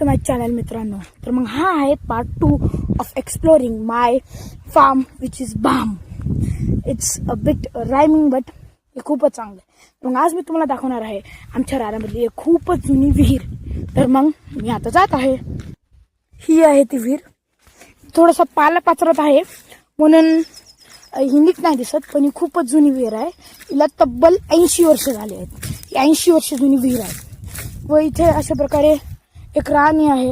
To my channel मित्रांनो. तर मग हा आहे part 2 of exploring my farm which is बाम. It's a bit rhyming but हे खूपच चांगलं आहे. मग आज मी तुम्हाला दाखवणार आहे आमच्या रानामधली एक खूपच जुनी विहीर. तर मग मी आता जात आहे. ही आहे ती विहीर. थोडासा पाला पाचरत आहे म्हणून ही नीट नाही दिसत, पण ही खूपच जुनी विहीर आहे. हिला तब्बल 80 वर्ष झाले आहेत. ही 80 वर्ष जुनी विहीर आहे व इथे अशा प्रकारे एक राणी आहे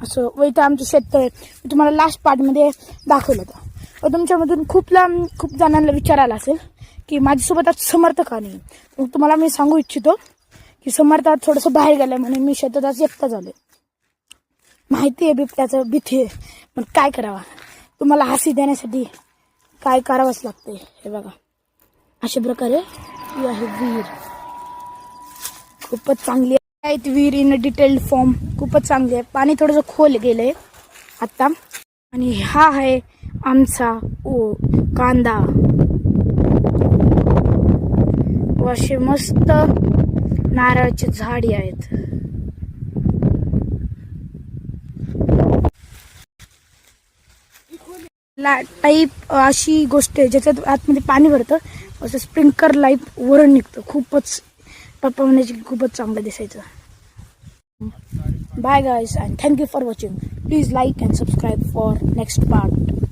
असं. व इथे आमचं शेत आहे. मी तुम्हाला लास्ट पार्टमध्ये दाखवलं होतं. व तुमच्यामधून खूप जणांना विचारायला असेल की माझ्यासोबत आज समर्थ का नाही. मग तुम्हाला मी सांगू इच्छितो की समर्थ आज थोडंसं बाहेर गेलं म्हणून मी शेतात आज एकटा झाले. माहिती आहे बिबट्याचं भीती आहे, पण काय करावा. तुम्हाला हसी देण्यासाठी काय करावंच लागते. हे बघा अशा प्रकारे ही आहे विहीर. खूपच चांगली आहे ती विहीर इन अ डिटेल्ड फॉर्म. खूपच चांगली आहे. पाणी थोडंसं खोल गेलंय आता. आणि हा आहे आमचा कांदा. व असे मस्त नारळाची झाडी आहेत. टाईप अशी गोष्ट आहे ज्याच्यात आतमध्ये पाणी भरतं, असं स्प्रिंकलर लाईफ वरून निघतं. खूपच पप्पा म्हणायचे खूपच चांगलं दिसायचं. Bye guys and thank you for watching. Please like and subscribe for next part.